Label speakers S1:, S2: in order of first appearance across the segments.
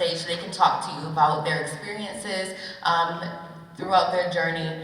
S1: stage so they can talk to you about their experiences throughout their journey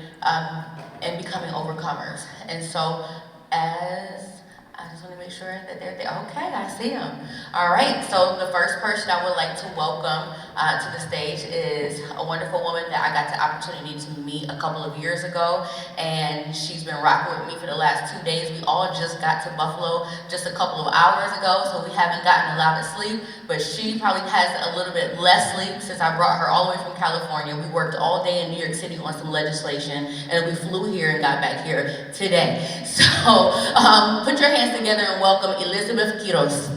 S1: and becoming overcomers. And so I just want to make sure that they're there. Okay, I see them. All right, so the first person I would like to welcome to the stage is a wonderful woman that I got the opportunity to meet a couple of years ago, and she's been rocking with me for the last 2 days. We all just got to Buffalo just a couple of hours ago, so we haven't gotten a lot of sleep, but she probably has a little bit less sleep since I brought her all the way from California. We worked all day in New York City on some legislation, and we flew here and got back here today. So put your hands together and welcome Elizabeth Quiros.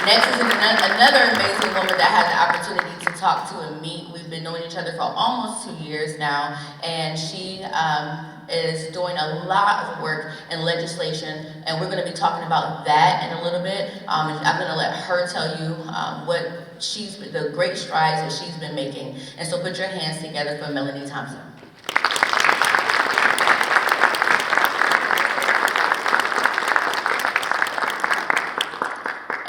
S1: Next is another amazing woman that I had the opportunity to talk to and meet. We've been knowing each other for almost 2 years now, and she is doing a lot of work in legislation, and we're going to be talking about that in a little bit. I'm going to let her tell you the great strides that she's been making. And so put your hands together for Melanie Thompson.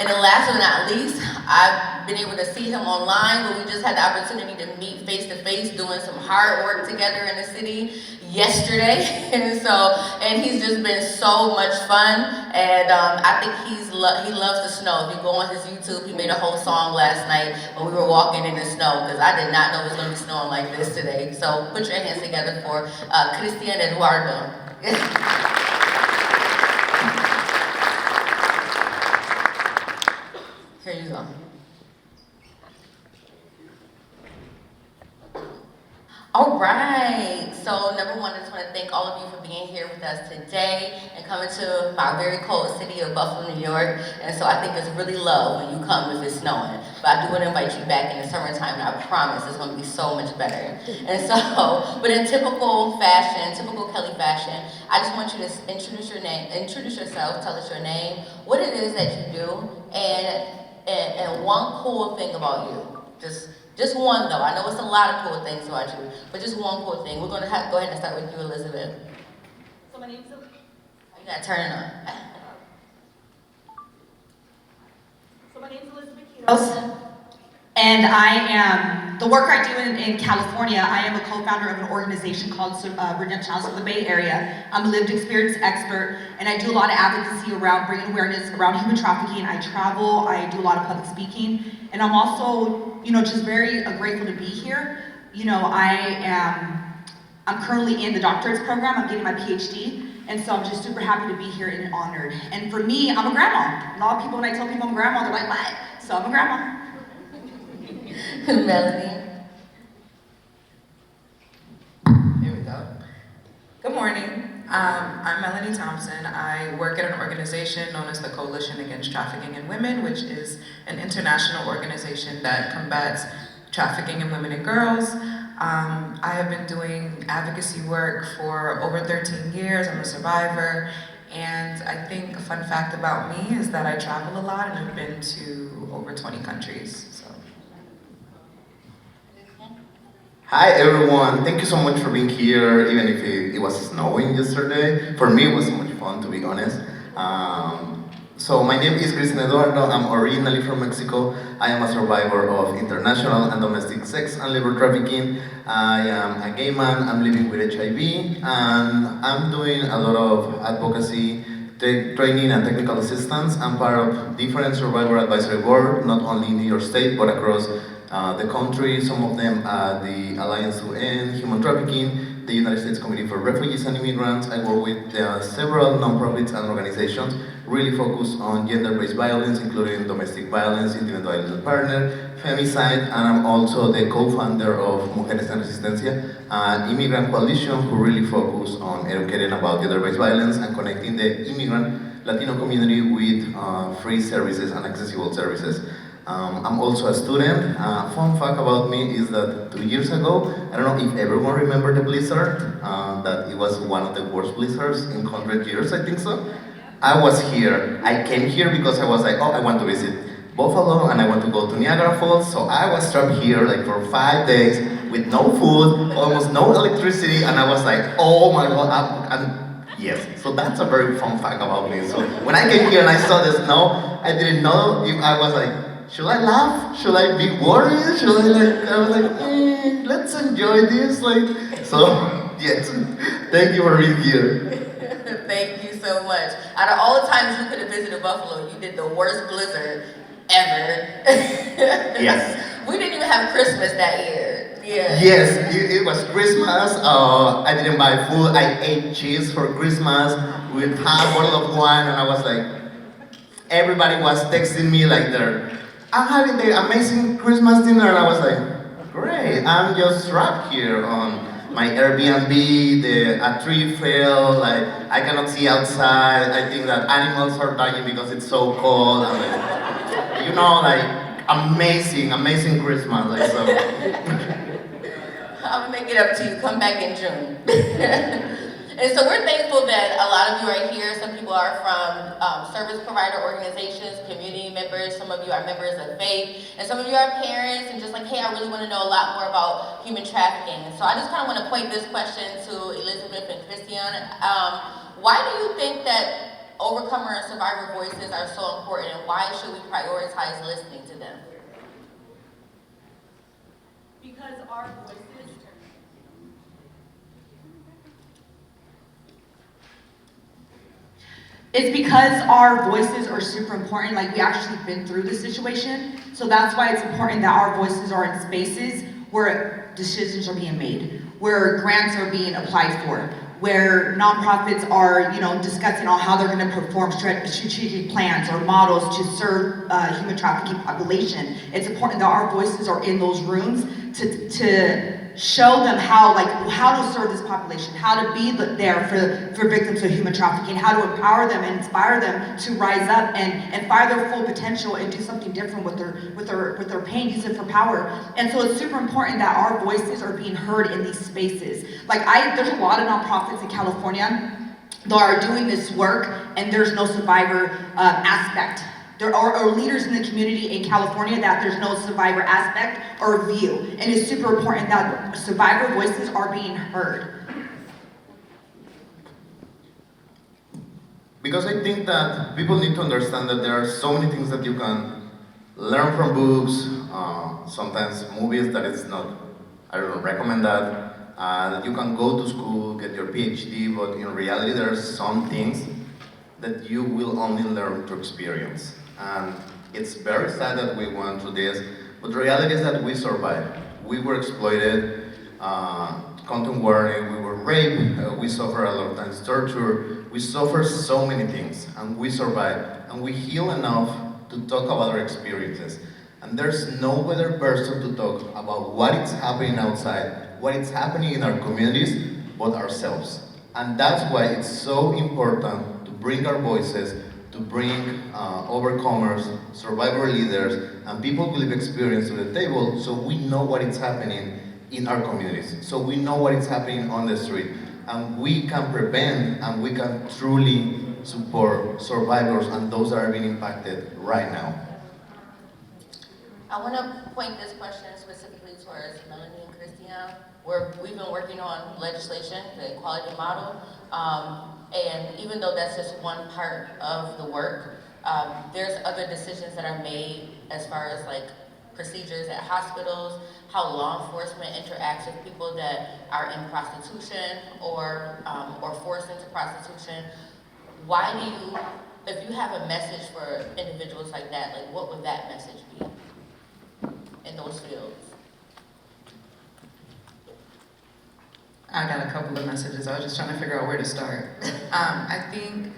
S1: And then last but not least, I've been able to see him online, but we just had the opportunity to meet face to face doing some hard work together in the city yesterday. And he's just been so much fun. And I think he loves the snow. If you go on his YouTube, he made a whole song last night when we were walking in the snow, because I did not know it was going to be snowing like this today. So put your hands together for Cristian Eduardo. Here you go. All right, so number one, I just want to thank all of you for being here with us today and coming to my very cold city of Buffalo, New York. And so I think it's really love when you come if it's snowing. But I do want to invite you back in the summertime, and I promise it's going to be so much better. And so, but in typical fashion, typical Kelly fashion, I just want you to introduce yourself, tell us your name, what it is that you do, and one cool thing about you. Just one though. I know it's a lot of cool things about you, but just one cool thing. We're going to go ahead and start with you, Elizabeth.
S2: So my name's
S1: You got to turn it on.
S2: So my name's Elizabeth Quiros, and I am, the work I do in California, I am a co-founder of an organization called Redemption of the Bay Area. I'm a lived experience expert, and I do a lot of advocacy around bringing awareness around human trafficking. I travel, I do a lot of public speaking, and I'm also, just very grateful to be here. I'm currently in the doctorate's program. I'm getting my PhD, and so I'm just super happy to be here and honored. And for me, I'm a grandma. A lot of people, when I tell people I'm a grandma, they're like, what? So I'm a grandma.
S1: Melanie. Here we go.
S3: Good morning. I'm Melanie Thompson. I work at an organization known as the Coalition Against Trafficking in Women, which is an international organization that combats trafficking in women and girls. I have been doing advocacy work for over 13 years. I'm a survivor. And I think a fun fact about me is that I travel a lot and I've been to over 20 countries. So.
S4: Hi everyone, thank you so much for being here, even if it was snowing yesterday. For me it was so much fun, to be honest. So my name is Cristian Eduardo. I'm originally from Mexico. I am a survivor of international and domestic sex and labor trafficking. I am a gay man, I'm living with HIV, and I'm doing a lot of advocacy, training and technical assistance. I'm part of different survivor advisory boards, not only in New York State, but across the country. Some of them are the Alliance to End Human Trafficking, the United States Committee for Refugees and Immigrants. I work with several nonprofits and organizations really focused on gender-based violence, including domestic violence, intimate violence partner, femicide, and I'm also the co-founder of Mujeres en Resistencia, an immigrant coalition who really focus on educating about gender-based violence and connecting the immigrant Latino community with free services and accessible services. I'm also a student. Fun fact about me is that 2 years ago, I don't know if everyone remember the blizzard, that it was one of the worst blizzards in 100 years, I think so. I was here. I came here because I was like, oh, I want to visit Buffalo and I want to go to Niagara Falls, so I was trapped here like for 5 days with no food, almost no electricity, and I was like, oh my god, Yes, so that's a very fun fact about me. So when I came here and I saw the snow, I didn't know if I was like, should I laugh? Should I be worried? Should I like? I was like, let's enjoy this. Like, so yes, thank you for being here.
S1: Thank you so much. Out of all the times you could have visited Buffalo, you did the worst blizzard ever.
S4: Yes.
S1: We didn't even have Christmas that year. Yeah.
S4: Yes, it was Christmas. I didn't buy food. I ate cheese for Christmas with half bottle of wine, and I was like, everybody was texting me like I'm having the amazing Christmas dinner, and I was like, great. I'm just trapped here on my Airbnb. A tree fell. Like I cannot see outside. I think that animals are dying because it's so cold. I'm like, like amazing Christmas. Like so.
S1: I'm gonna make it up to you. Come back in June. And so we're thankful that a lot of you are here. Some people are from service provider organizations, community members. Some of you are members of faith, and some of you are parents and just like, hey, I really want to know a lot more about human trafficking. So I just kind of want to point this question to Elizabeth and Christian. Why do you think that overcomer and survivor voices are so important, and why should we prioritize listening to them?
S2: Because our voices. It's because our voices are super important. Like, we actually been through the situation, so that's why it's important that our voices are in spaces where decisions are being made, where grants are being applied for, where nonprofits are, discussing on how they're going to perform strategic plans or models to serve human trafficking population. It's important that our voices are in those rooms to show them how to serve this population, how to be there for victims of human trafficking, how to empower them and inspire them to rise up and find their full potential and do something different with their pain, use it for power. And so it's super important that our voices are being heard in these spaces. There's a lot of nonprofits in California that are doing this work, and there's no survivor aspect. There are leaders in the community in California that there's no survivor aspect or view. And it's super important that survivor voices are being heard.
S4: Because I think that people need to understand that there are so many things that you can learn from books, sometimes movies that it's not, I don't recommend that you can go to school, get your PhD, but in reality there are some things that you will only learn through experience. And it's very sad that we went through this, but the reality is that we survived. We were exploited, content warning, we were raped, we suffered a lot of times torture, we suffered so many things, and we survived. And we heal enough to talk about our experiences. And there's no better person to talk about what is happening outside, what is happening in our communities, but ourselves. And that's why it's so important to bring our voices, to bring overcomers, survivor leaders, and people with experience to the table, so we know what is happening in our communities. So we know what is happening on the street, and we can prevent and we can truly support survivors and those that are being impacted right now.
S1: I want to point this question specifically towards Melanie and Christian. We've been working on legislation, the equality model, and even though that's just one part of the work, there's other decisions that are made as far as procedures at hospitals, how law enforcement interacts with people that are in prostitution or forced into prostitution. Why do you, if you have a message for individuals like that, what would that message be in those fields?
S3: I got a couple of messages. I was just trying to figure out where to start. I think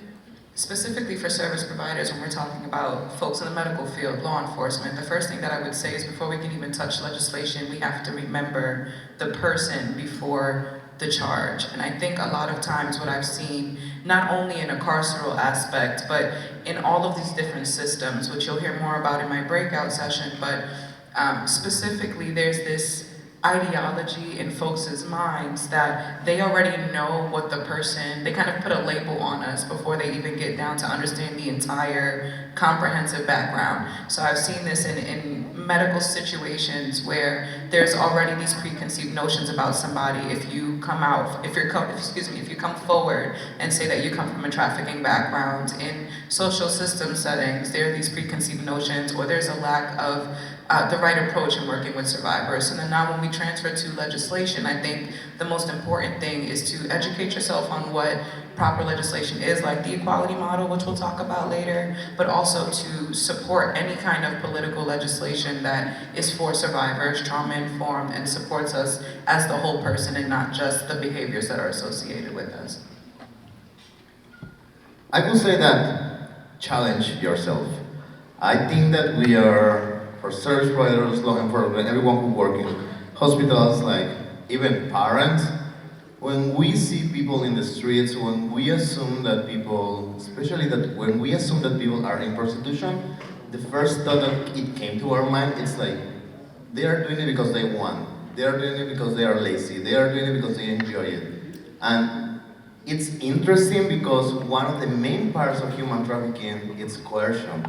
S3: specifically for service providers, when we're talking about folks in the medical field, law enforcement, the first thing that I would say is before we can even touch legislation, we have to remember the person before the charge. And I think a lot of times what I've seen, not only in a carceral aspect, but in all of these different systems, which you'll hear more about in my breakout session, but specifically there's this ideology in folks' minds that they already know what the person, they kind of put a label on us before they even get down to understand the entire comprehensive background. So I've seen this in medical situations where there's already these preconceived notions about somebody. If you come out, if you come forward and say that you come from a trafficking background in social system settings, there are these preconceived notions, or there's a lack of the right approach in working with survivors. So then now when we transfer to legislation, I think the most important thing is to educate yourself on what proper legislation is, like the equality model, which we'll talk about later, but also to support any kind of political legislation that is for survivors, trauma-informed, and supports us as the whole person and not just the behaviors that are associated with us.
S4: I would say that challenge yourself. I think that we are, for service providers, law enforcement, everyone who works in hospitals, like even parents, when we see people in the streets, when we assume that people, especially that when we assume that people are in prostitution, the first thought that it came to our mind, it's like, they are doing it because they want. They are doing it because they are lazy. They are doing it because they enjoy it. And it's interesting because one of the main parts of human trafficking is coercion.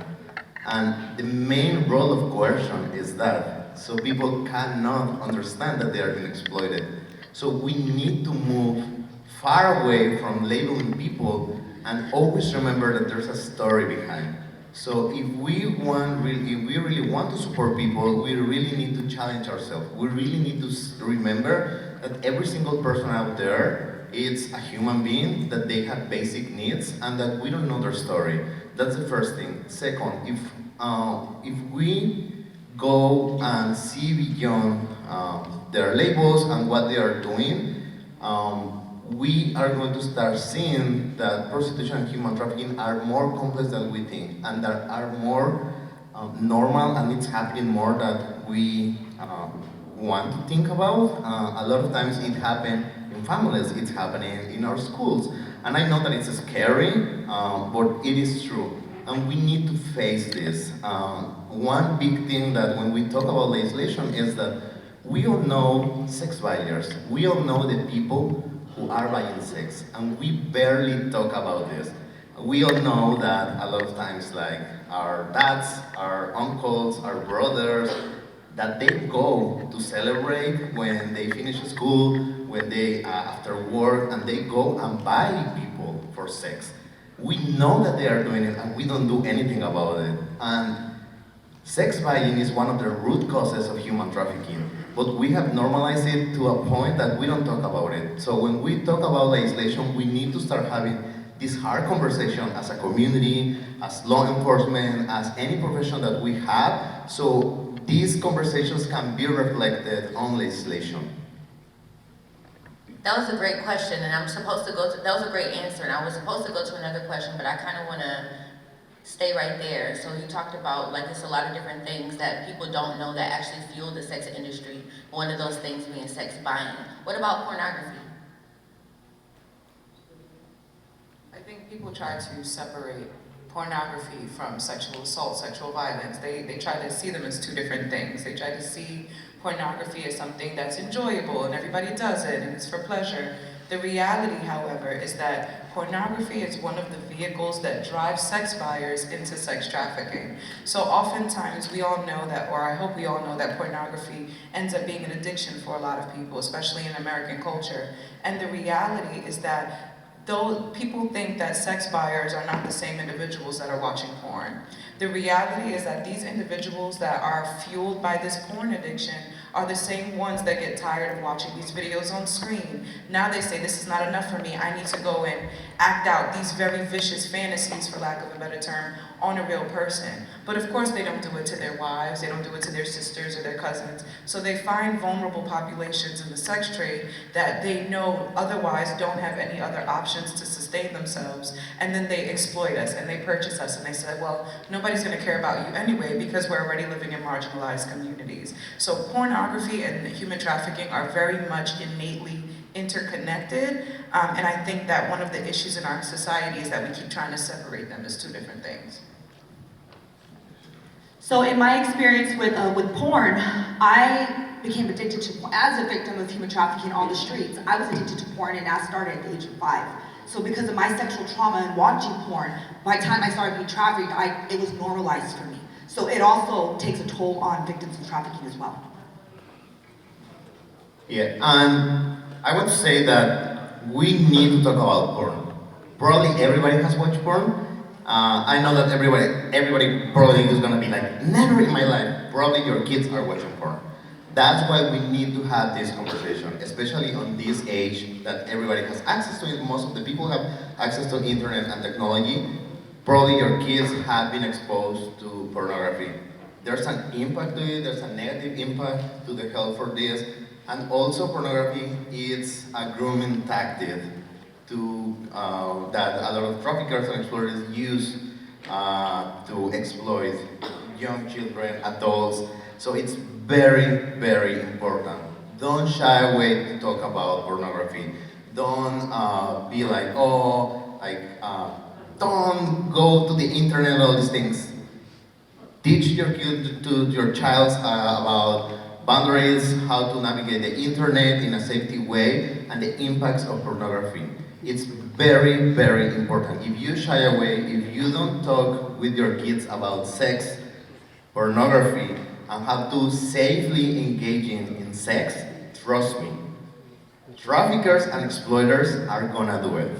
S4: And the main role of coercion is that, so people cannot understand that they are being exploited. So we need to move far away from labeling people and always remember that there's a story behind. So if we really want to support people, we really need to challenge ourselves. We really need to remember that every single person out there is a human being, that they have basic needs, and that we don't know their story. That's the first thing. Second, if we go and see beyond their labels and what they are doing, we are going to start seeing that prostitution and human trafficking are more complex than we think, and that are more normal, and it's happening more than we want to think about. A lot of times it happens in families, it's happening in our schools. And I know that it's scary, but it is true. And we need to face this. One big thing that when we talk about legislation is that we all know sex buyers. We all know the people who are buying sex, and we barely talk about this. We all know that a lot of times, like our dads, our uncles, our brothers, that they go to celebrate when they finish school, when they after work, and they go and buy people for sex. We know that they are doing it, and we don't do anything about it. And sex buying is one of the root causes of human trafficking, but we have normalized it to a point that we don't talk about it. So when we talk about legislation, we need to start having this hard conversation as a community, as law enforcement, as any profession that we have, so these conversations can be reflected on legislation.
S1: That was a great question, and I'm supposed to go to, that was a great answer, and I was supposed to go to another question, but I kind of want to stay right there. So you talked about, like, it's a lot of different things that people don't know that actually fuel the sex industry. One of those things being sex buying. What about pornography?
S3: I think people try to separate pornography from sexual assault, sexual violence. They try to see them as two different things. They try to see pornography as something that's enjoyable and everybody does it and it's for pleasure. The reality, however, is that pornography is one of the vehicles that drives sex buyers into sex trafficking. So oftentimes we all know that, or I hope we all know that pornography ends up being an addiction for a lot of people, especially in American culture. And the reality is that though people think that sex buyers are not the same individuals that are watching porn, the reality is that these individuals that are fueled by this porn addiction are the same ones that get tired of watching these videos on screen. Now they say, this is not enough for me, I need to go and act out these very vicious fantasies, for lack of a better term, on a real person. But of course they don't do it to their wives, they don't do it to their sisters or their cousins. So they find vulnerable populations in the sex trade that they know otherwise don't have any other options to sustain themselves, and then they exploit us and they purchase us and they say, well, nobody's gonna care about you anyway because we're already living in marginalized communities. So pornography and human trafficking are very much innately interconnected, and I think that one of the issues in our society is that we keep trying to separate them as two different things.
S2: So in my experience with porn, I became addicted to, as a victim of human trafficking on the streets, I was addicted to porn, and that started at the age of 5. So because of my sexual trauma and watching porn, by the time I started being trafficked, it was normalized for me. So it also takes a toll on victims of trafficking as well.
S4: Yeah, and I would say that we need to talk about porn. Probably everybody has watched porn. I know that everybody probably is gonna be like, never in my life. Probably your kids are watching porn. That's why we need to have this conversation, especially on this age that everybody has access to it. Most of the people have access to internet and technology. Probably your kids have been exposed to pornography. There's an impact to it, there's a negative impact to the health for this. And also pornography is a grooming tactic that a lot of traffickers and exploiters use to exploit young children, adults. So it's very, very important. Don't shy away to talk about pornography. Don't be like, don't go to the internet, all these things. Teach your child about boundaries, how to navigate the internet in a safety way, and the impacts of pornography. It's very, very important. If you shy away, if you don't talk with your kids about sex, pornography, and how to safely engage in sex, trust me, traffickers and exploiters are gonna do it.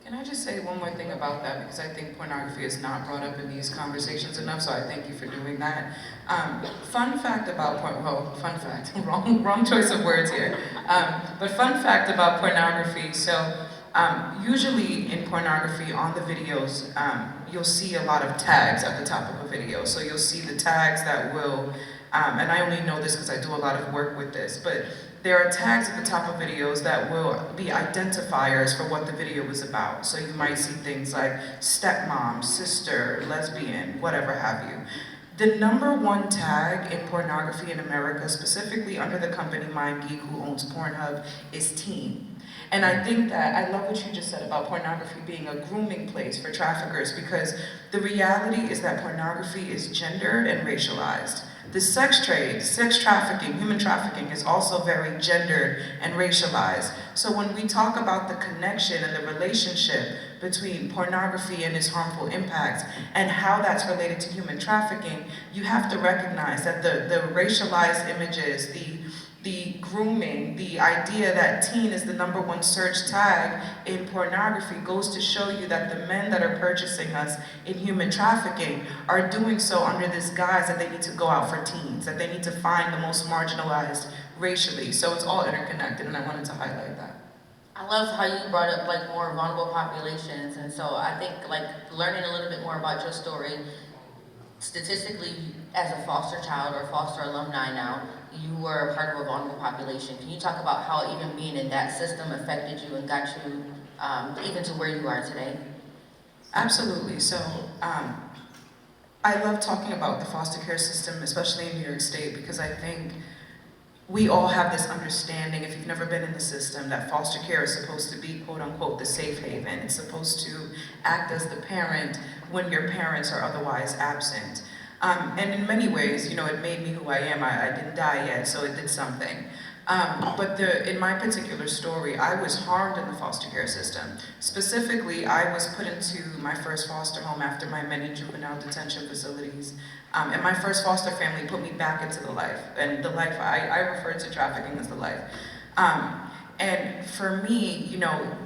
S3: Can I just say one more thing about that, because I think pornography is not brought up in these conversations enough, so I thank you for doing that. Fun fact about fun fact, wrong choice of words here. But fun fact about pornography, so usually in pornography on the videos, you'll see a lot of tags at the top of a video. So you'll see the tags that will, and I only know this because I do a lot of work with this, but there are tags at the top of videos that will be identifiers for what the video is about. So you might see things like stepmom, sister, lesbian, whatever have you. The #1 tag in pornography in America, specifically under the company MindGeek, who owns Pornhub, is teen. And I think that, I love what you just said about pornography being a grooming place for traffickers, because the reality is that pornography is gendered and racialized. The sex trade, sex trafficking, human trafficking is also very gendered and racialized. So when we talk about the connection and the relationship between pornography and its harmful impacts and how that's related to human trafficking, you have to recognize that the racialized images, the grooming, the idea that teen is the #1 search tag in pornography goes to show you that the men that are purchasing us in human trafficking are doing so under this guise that they need to go out for teens, that they need to find the most marginalized racially. So it's all interconnected, and I wanted to highlight that.
S1: I love how you brought up like more vulnerable populations, and so I think like learning a little bit more about your story, statistically as a foster child or foster alumni now, you were a part of a vulnerable population. Can you talk about how even being in that system affected you and got you even to where you are today?
S3: Absolutely. So I love talking about the foster care system, especially in New York State, because I think we all have this understanding, if you've never been in the system, that foster care is supposed to be, quote unquote, the safe haven. It's supposed to act as the parent when your parents are otherwise absent. And in many ways, you know, it made me who I am. I didn't die yet, so it did something. But in my particular story, I was harmed in the foster care system. Specifically, I was put into my first foster home after my many juvenile detention facilities. And my first foster family put me back into the life. And the life, I refer to trafficking as the life. And for me, you know,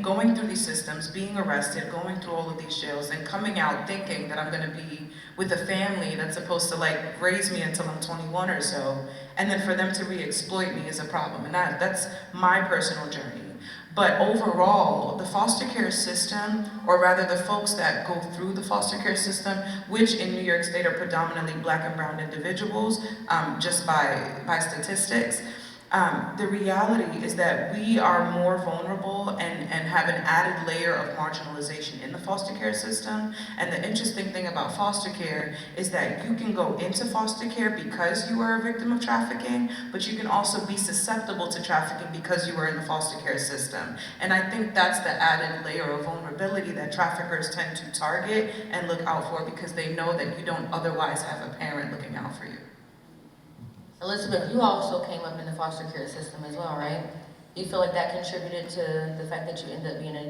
S3: going through these systems, being arrested, going through all of these jails, and coming out thinking that I'm gonna be with a family that's supposed to like raise me until I'm 21 or so, and then for them to re-exploit me is a problem. And that's my personal journey. But overall, the foster care system, or rather the folks that go through the foster care system, which in New York State are predominantly Black and brown individuals, just by statistics, the reality is that we are more vulnerable and have an added layer of marginalization in the foster care system. And the interesting thing about foster care is that you can go into foster care because you are a victim of trafficking, but you can also be susceptible to trafficking because you are in the foster care system. And I think that's the added layer of vulnerability that traffickers tend to target and look out for, because they know that you don't otherwise have a parent looking out for you.
S1: Elizabeth, you also came up in the foster care system as well, right? Do you feel like that contributed to the fact that you ended up being a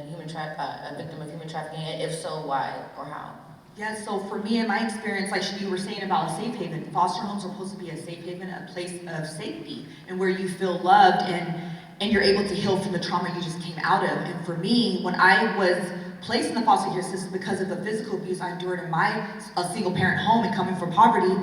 S1: victim of human trafficking? And if so, why or how?
S2: Yeah, so for me, in my experience, like you were saying about a safe haven, foster homes are supposed to be a safe haven, a place of safety, and where you feel loved and you're able to heal from the trauma you just came out of. And for me, when I was placed in the foster care system because of the physical abuse I endured in a single parent home and coming from poverty,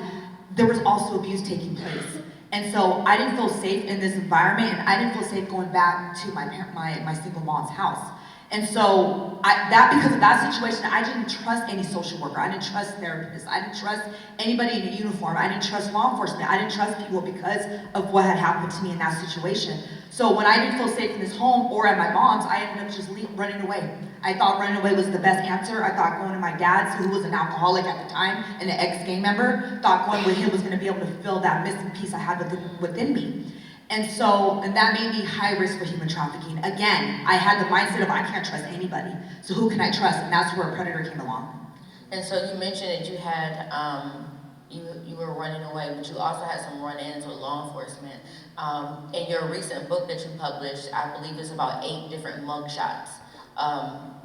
S2: there was also abuse taking place. And so I didn't feel safe in this environment, and I didn't feel safe going back to my single mom's house. And so because of that situation, I didn't trust any social worker. I didn't trust therapists. I didn't trust anybody in a uniform. I didn't trust law enforcement. I didn't trust people because of what had happened to me in that situation. So when I didn't feel safe in this home or at my mom's, I ended up just running away. I thought running away was the best answer. I thought going to my dad's, who was an alcoholic at the time and an ex-gang member, thought going with him was gonna be able to fill that missing piece I had within me. And that made me high risk for human trafficking. Again, I had the mindset of I can't trust anybody. So who can I trust? And that's where a predator came along.
S1: And so you mentioned that you had, you were running away, but you also had some run-ins with law enforcement. In your recent book that you published, I believe it's about 8 different mugshots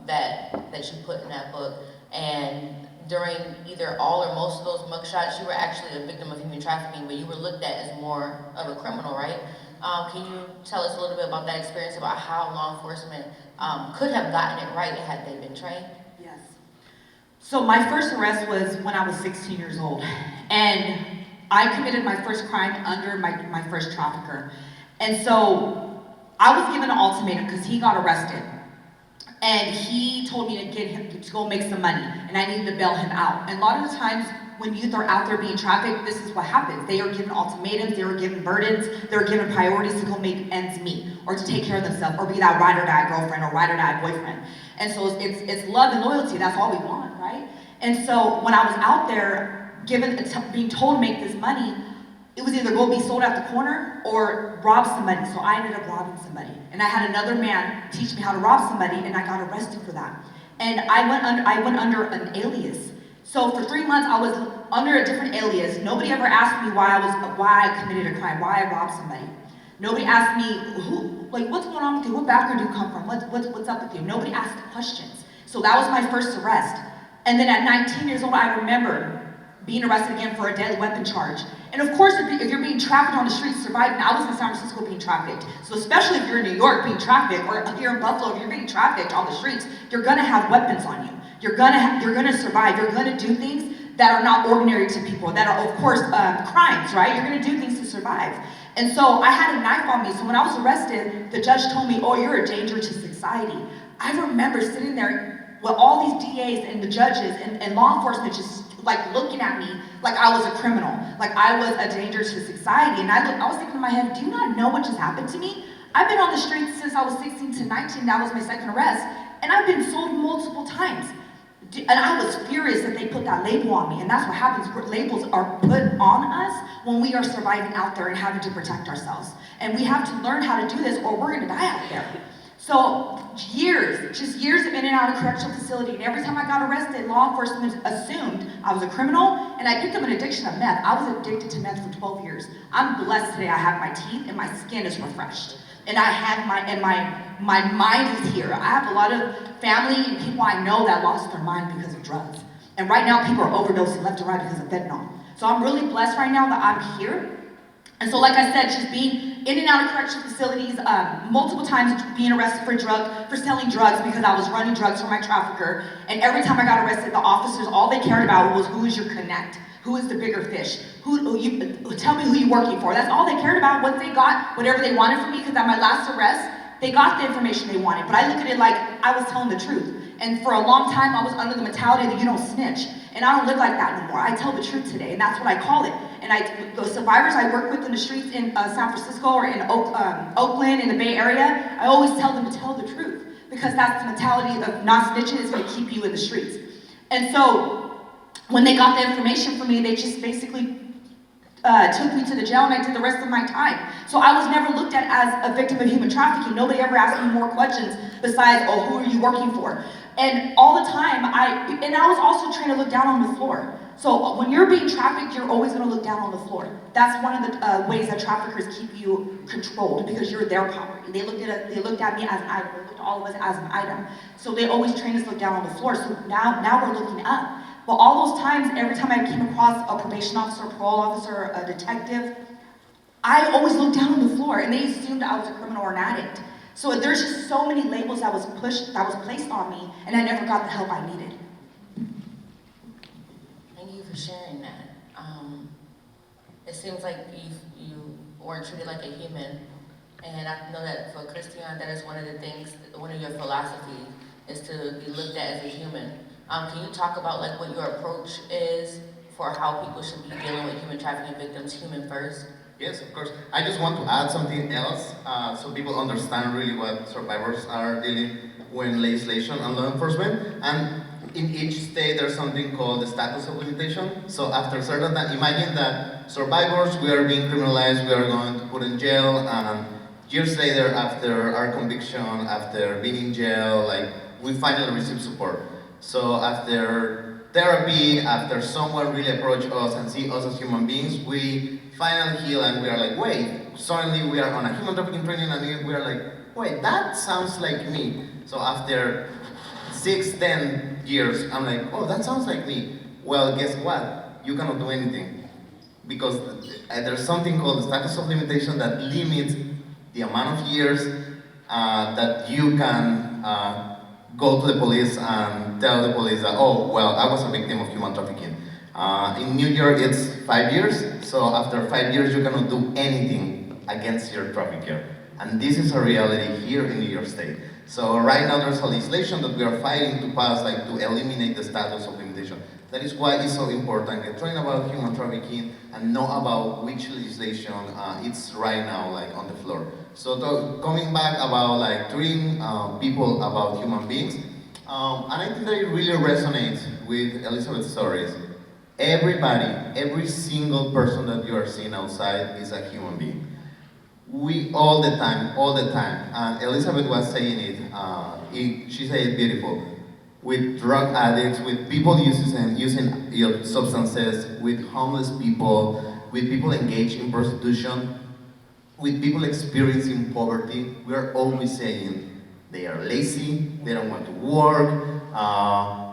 S1: that you put in that book. And during either all or most of those mugshots, you were actually a victim of human trafficking, but you were looked at as more of a criminal, right? Can you tell us a little bit about that experience, about how law enforcement could have gotten it right had they been trained?
S2: Yes. So my first arrest was when I was 16 years old. And I committed my first crime under my first trafficker. And so I was given an ultimatum because he got arrested. And he told me to go make some money, and I needed to bail him out. And a lot of the times when youth are out there being trafficked, this is what happens. They are given ultimatums, they are given burdens, they are given priorities to go make ends meet, or to take care of themselves, or be that ride or die girlfriend or ride or die boyfriend. And so it's love and loyalty, that's all we want, right? And so when I was out there, being told to make this money, it was either go be sold at the corner or rob somebody. So I ended up robbing somebody. And I had another man teach me how to rob somebody, and I got arrested for that. And I went under an alias. So for 3 months I was under a different alias. Nobody ever asked me why I committed a crime, why I robbed somebody. Nobody asked me what's going on with you? What background do you come from? What's up with you? Nobody asked questions. So that was my first arrest. And then at 19 years old, I remember being arrested again for a deadly weapon charge. And of course, if you're being trafficked on the streets, surviving, I was in San Francisco being trafficked. So especially if you're in New York being trafficked, or here in Buffalo, if you're being trafficked on the streets, you're gonna have weapons on you. You're gonna survive. You're gonna do things that are not ordinary to people, that are of course crimes, right? You're gonna do things to survive. And so I had a knife on me, so when I was arrested, the judge told me, oh, you're a danger to society. I remember sitting there with all these DAs and the judges and law enforcement just looking at me like I was a criminal, like I was a danger to society. And I was thinking in my head, do you not know what just happened to me? I've been on the streets since I was 16 to 19, that was my second arrest, and I've been sold multiple times. And I was furious that they put that label on me, and that's what happens. Labels are put on us when we are surviving out there and having to protect ourselves. And we have to learn how to do this or we're gonna die out there. So just years of in and out of correctional facility, and every time I got arrested, law enforcement assumed I was a criminal, and I picked up an addiction of meth. I was addicted to meth for 12 years. I'm blessed today, I have my teeth and my skin is refreshed. And I have my mind is here. I have a lot of family and people I know that lost their mind because of drugs. And right now people are overdosing left and right because of fentanyl. So I'm really blessed right now that I'm here. And so like I said, just being in and out of correctional facilities, multiple times being arrested for selling drugs because I was running drugs for my trafficker. And every time I got arrested, the officers, all they cared about was who is your connect? Who is the bigger fish? Tell me who you're working for. That's all they cared about. Once they got whatever they wanted from me, because at my last arrest, they got the information they wanted. But I look at it like I was telling the truth. And for a long time, I was under the mentality that you don't snitch. And I don't live like that anymore. I tell the truth today, and that's what I call it. And the survivors I work with in the streets in San Francisco or in Oakland, in the Bay Area, I always tell them to tell the truth, because that's the mentality of not snitching is going to keep you in the streets. And so when they got the information from me, they just basically took me to the jail, and I did the rest of my time. So I was never looked at as a victim of human trafficking. Nobody ever asked me more questions besides, oh, who are you working for? And all the time, I was also trained to look down on the floor. So when you're being trafficked, you're always gonna look down on the floor. That's one of the ways that traffickers keep you controlled, because you're their property. They looked at me as an item, they looked at all of us as an item. So they always train us to look down on the floor. So now we're looking up. But all those times, every time I came across a probation officer, a parole officer, a detective, I always looked down on the floor, and they assumed I was a criminal or an addict. So there's just so many labels that was placed on me, and I never got the help I needed.
S1: Thank you for sharing that. It seems like you weren't treated like a human, and I know that for Christian, that is one of the things, one of your philosophies, is to be looked at as a human. Can you talk about like what your approach is for how people should be dealing with human trafficking victims, human first?
S4: Yes, of course. I just want to add something else so people understand really what survivors are dealing with legislation and law enforcement. And in each state, there's something called the status of limitation. So after a certain time, imagine that survivors, we are being criminalized, we are going to put in jail, and years later, after our conviction, after being in jail, like we finally receive support. So after therapy, after someone really approach us and see us as human beings, we finally heal and we are like, wait, suddenly we are on a human trafficking training and we are like, wait, that sounds like me. So after 6-10 years, I'm like, oh, that sounds like me. Well, guess what? You cannot do anything. Because there's something called the status of limitation that limits the amount of years that you can go to the police and tell the police that, oh, well, I was a victim of human trafficking. In New York, it's 5 years, so after 5 years, you cannot do anything against your trafficker. And this is a reality here in New York State. So right now, there's a legislation that we are fighting to pass, like to eliminate the status of limitation. That is why it's so important to train about human trafficking and know about which legislation it's right now, like on the floor. So coming back about like treating people about human beings, and I think that it really resonates with Elizabeth's stories. Everybody, every single person that you are seeing outside is a human being. We all the time, and Elizabeth was saying it, she said it beautiful, with drug addicts, with people using substances, with homeless people, with people engaged in prostitution, with people experiencing poverty. We are always saying they are lazy, they don't want to work,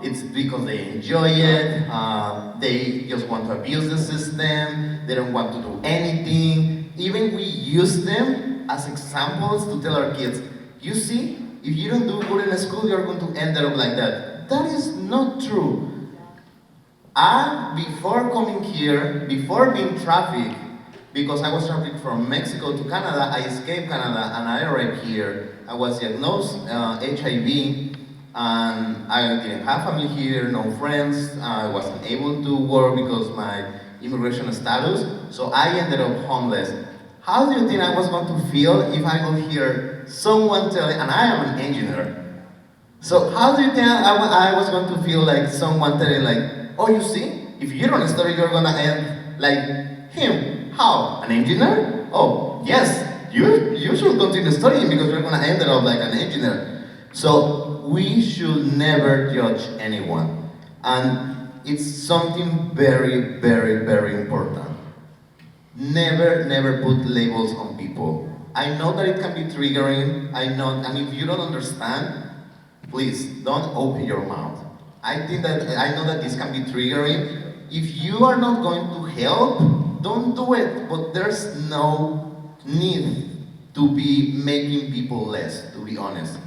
S4: it's because they enjoy it, they just want to abuse the system, they don't want to do anything. Even we use them as examples to tell our kids, you see, if you don't do good in school, you're going to end up like that. That is not true. Before coming here, before being trafficked, because I was trafficked from Mexico to Canada, I escaped Canada and I arrived here. I was diagnosed HIV, and I didn't have family here, no friends. I wasn't able to work because my immigration status, so I ended up homeless. How do you think I was going to feel if I could hear someone telling, and I am an engineer, so how do you think I was going to feel like someone telling like, oh, you see, if you don't study, you're gonna end like him. How? An engineer? Oh, yes, you should continue studying because you're gonna end up like an engineer. So we should never judge anyone. And it's something very, very, very important. Never put labels on people. I know that it can be triggering, and if you don't understand, please don't open your mouth. I know that this can be triggering. If you are not going to help, don't do it. But there's no need to be making people less, to be honest.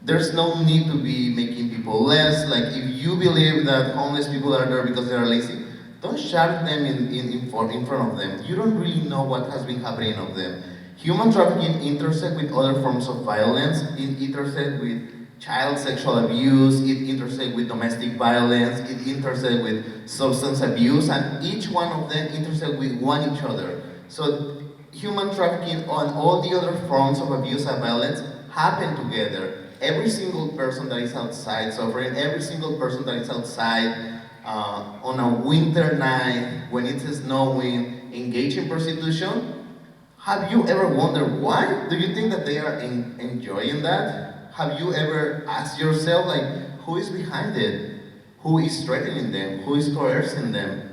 S4: There's no need to be making people less. Like if you believe that homeless people are there because they are lazy, don't shout them in front of them. You don't really know what has been happening of them. Human trafficking intersect with other forms of violence. It intersect with child sexual abuse. It intersect with domestic violence. It intersect with substance abuse, and each one of them intersect with each other. So human trafficking and all the other forms of abuse and violence happen together. Every single person that is outside suffering, every single person that is outside on a winter night when it's snowing, engaged in prostitution, have you ever wondered why? Do you think that they are enjoying that? Have you ever asked yourself, like, who is behind it? Who is threatening them? Who is coercing them?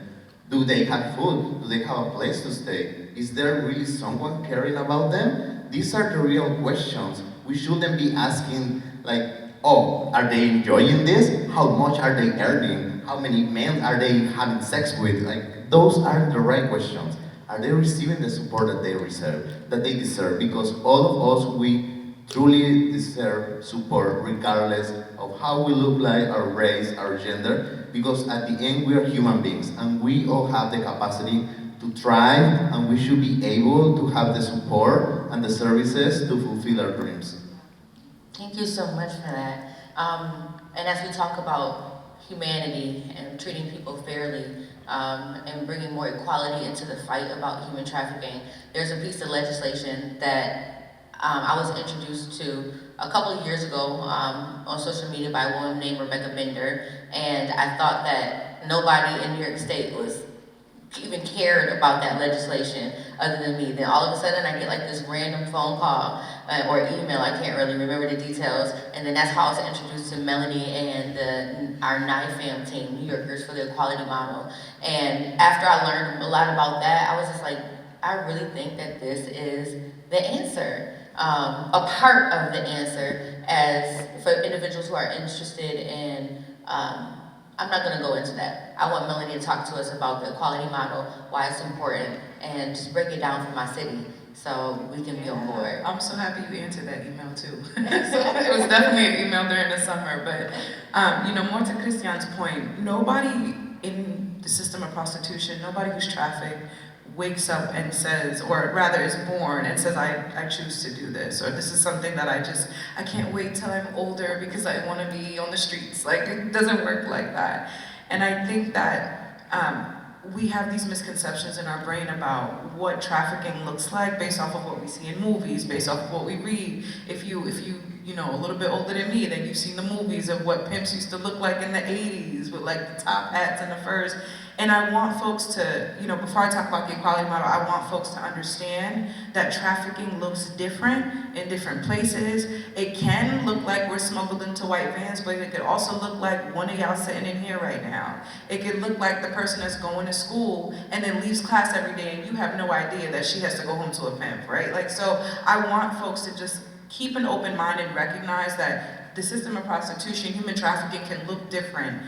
S4: Do they have food? Do they have a place to stay? Is there really someone caring about them? These are the real questions. We shouldn't be asking like, oh, are they enjoying this? How much are they earning? How many men are they having sex with? Like, those aren't the right questions. Are they receiving the support that they deserve? Because all of us, we truly deserve support regardless of how we look like, our race, our gender, because at the end we are human beings and we all have the capacity to thrive, and we should be able to have the support and the services to fulfill our dreams.
S1: Thank you so much for that. And as we talk about humanity and treating people fairly, and bringing more equality into the fight about human trafficking, there's a piece of legislation that I was introduced to a couple of years ago on social media by a woman named Rebecca Bender, and I thought that nobody in New York State was even cared about that legislation other than me. Then all of a sudden I get like this random phone call or email, I can't really remember the details, and then that's how I was introduced to Melanie and our NIFAM team, New Yorkers for the Equality Model. And after I learned a lot about that, I was just like, I really think that this is the answer, a part of the answer as for individuals who are interested in I'm not going to go into that. I want Melanie to talk to us about the equality model, why it's important, and just break it down for my city so we can be on board.
S3: I'm so happy you answered that email too. It was definitely an email during the summer, but more to Christian's point, nobody in the system of prostitution, nobody who's trafficked wakes up and says, or rather is born and says, I choose to do this, or this is something that I can't wait till I'm older because I want to be on the streets. Like, it doesn't work like that. And I think that we have these misconceptions in our brain about what trafficking looks like based off of what we see in movies, based off of what we read. If you a little bit older than me, then you've seen the movies of what pimps used to look like in the 80s with like the top hats and the furs. And I want folks to, before I talk about the equality model, I want folks to understand that trafficking looks different in different places. It can look like we're smuggled into white vans, but it could also look like one of y'all sitting in here right now. It could look like the person that's going to school and then leaves class every day and you have no idea that she has to go home to a pimp, right? Like, so I want folks to just keep an open mind and recognize that the system of prostitution, human trafficking can look different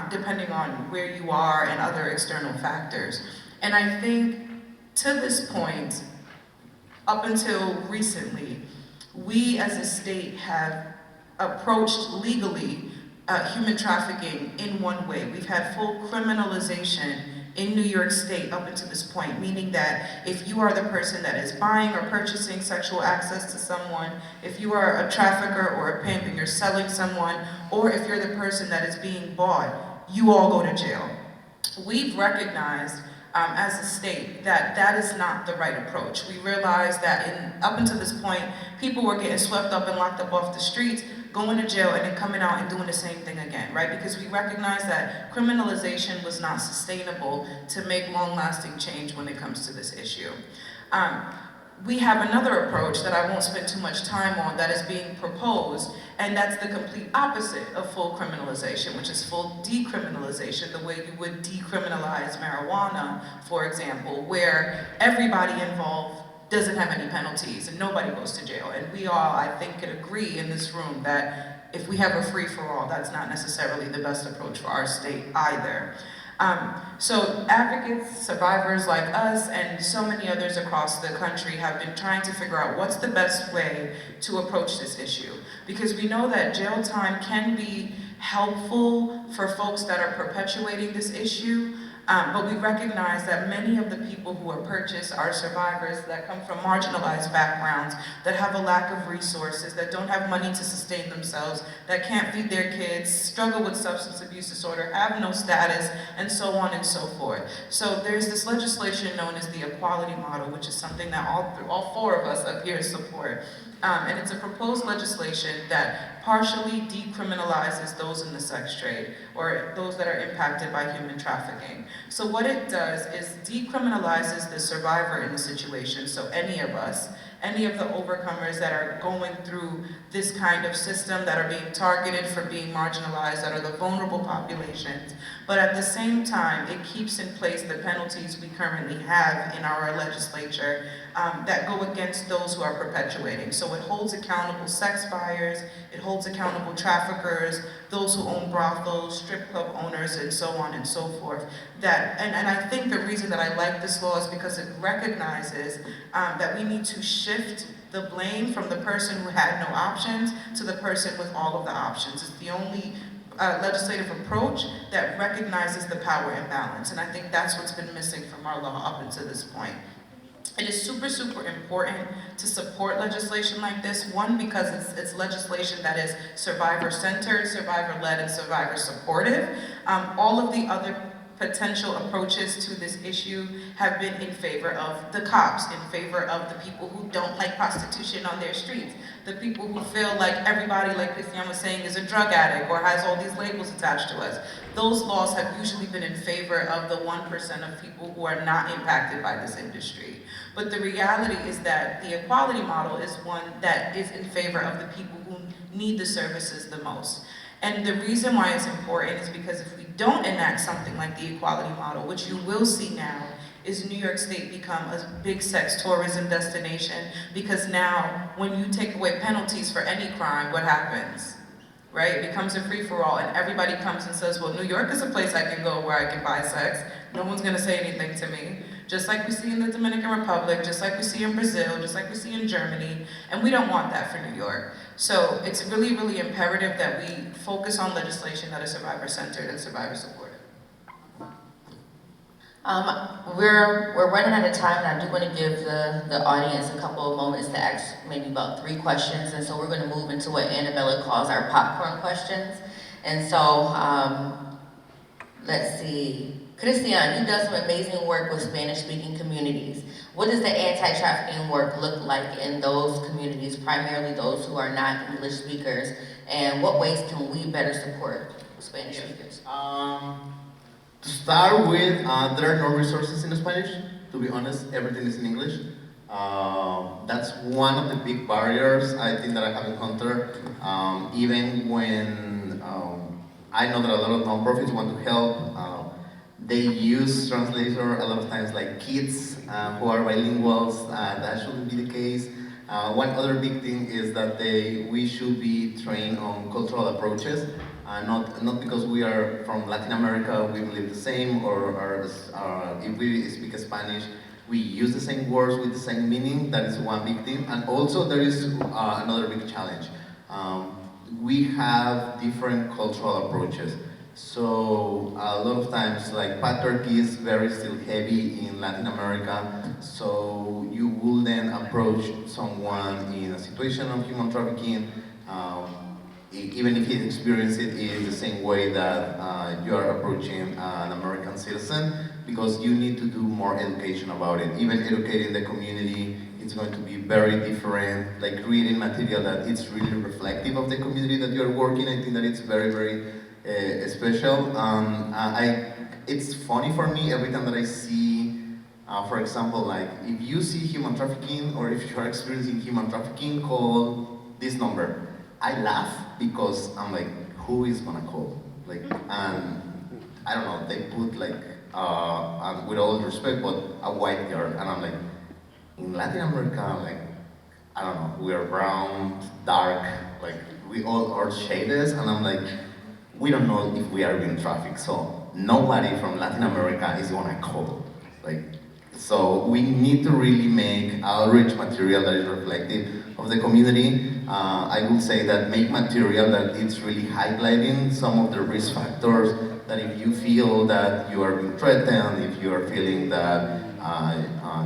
S3: depending on where you are and other external factors. And I think to this point, up until recently, we as a state have approached legally human trafficking in one way. We've had full criminalization in New York State up until this point, meaning that if you are the person that is buying or purchasing sexual access to someone, if you are a trafficker or a pimp and you're selling someone, or if you're the person that is being bought, you all go to jail. We've recognized as a state that that is not the right approach. We realized that up until this point, people were getting swept up and locked up off the streets, going to jail and then coming out and doing the same thing again, right? Because we recognize that criminalization was not sustainable to make long-lasting change when it comes to this issue. We have another approach that I won't spend too much time on that is being proposed, and that's the complete opposite of full criminalization, which is full decriminalization, the way you would decriminalize marijuana, for example, where everybody involved doesn't have any penalties and nobody goes to jail. And we all, I think, could agree in this room that if we have a free-for-all, that's not necessarily the best approach for our state either. So advocates, survivors like us, and so many others across the country have been trying to figure out what's the best way to approach this issue. Because we know that jail time can be helpful for folks that are perpetuating this issue, but we recognize that many of the people who are purchased are survivors that come from marginalized backgrounds, that have a lack of resources, that don't have money to sustain themselves, that can't feed their kids, struggle with substance abuse disorder, have no status, and so on and so forth. So there's this legislation known as the equality model, which is something that all four of us up here support. And it's a proposed legislation that partially decriminalizes those in the sex trade or those that are impacted by human trafficking. So what it does is decriminalizes the survivor in the situation, so any of us, any of the overcomers that are going through this kind of system, that are being targeted for being marginalized, that are the vulnerable populations. But at the same time, it keeps in place the penalties we currently have in our legislature that go against those who are perpetuating. So it holds accountable sex buyers, it holds accountable traffickers, those who own brothels, strip club owners, and so on and so forth. And I think the reason that I like this law is because it recognizes that we need to shift the blame from the person who had no options to the person with all of the options. It's the only legislative approach that recognizes the power imbalance, and I think that's what's been missing from our law up until this point. It is super, super important to support legislation like this. One, because it's legislation that is survivor-centered, survivor-led, and survivor-supportive. All of the other potential approaches to this issue have been in favor of the cops, in favor of the people who don't like prostitution on their streets, the people who feel like everybody, like Christian was saying, is a drug addict or has all these labels attached to us. Those laws have usually been in favor of the 1% of people who are not impacted by this industry. But the reality is that the equality model is one that is in favor of the people who need the services the most. And the reason why it's important is because if we don't enact something like the equality model, which you will see now, is New York State become a big sex tourism destination, because now when you take away penalties for any crime, what happens? Right? It becomes a free-for-all, and everybody comes and says, well, New York is a place I can go where I can buy sex. No one's gonna say anything to me. Just like we see in the Dominican Republic, just like we see in Brazil, just like we see in Germany, and we don't want that for New York. So it's really, really imperative that we focus on legislation that is survivor-centered and survivor-supportive.
S1: We're running out of time, and I do want to give the audience a couple of moments to ask maybe about 3 questions, and so we're going to move into what Annabella calls our popcorn questions. And so, let's see. Christian, you've done some amazing work with Spanish-speaking communities. What does the anti-trafficking work look like in those communities, primarily those who are not English speakers, and what ways can we better support Spanish speakers?
S4: To start with, there are no resources in Spanish. To be honest, everything is in English. That's one of the big barriers I think that I have encountered. Even when I know that a lot of nonprofits want to help, they use translator a lot of times, like kids who are bilinguals. That shouldn't be the case. One other big thing is that we should be trained on cultural approaches. Not because we are from Latin America, we believe the same, or if we speak Spanish, we use the same words with the same meaning. That is one big thing. And also there is another big challenge. We have different cultural approaches. So a lot of times, like patriarchy is very still heavy in Latin America. So you will then approach someone in a situation of human trafficking, even if he experienced it in the same way that you are approaching an American citizen, because you need to do more education about it. Even educating the community, it's going to be very different, like creating material that it's really reflective of the community that you're working. I think that it's very, very special. It's funny for me every time that I see, for example, like if you see human trafficking, or if you are experiencing human trafficking, call this number. I laugh because I'm like, who is gonna call? Like, and I don't know, they put like, with all respect, but a white girl, and I'm like, in Latin America, like, I don't know, we are brown, dark, like, we all are shaded, and I'm like, we don't know if we are being trafficked, so nobody from Latin America is gonna call. Like, so we need to really make outreach material that is reflective of the community. I would say that make material that it's really highlighting some of the risk factors, that if you feel that you are being threatened, if you are feeling that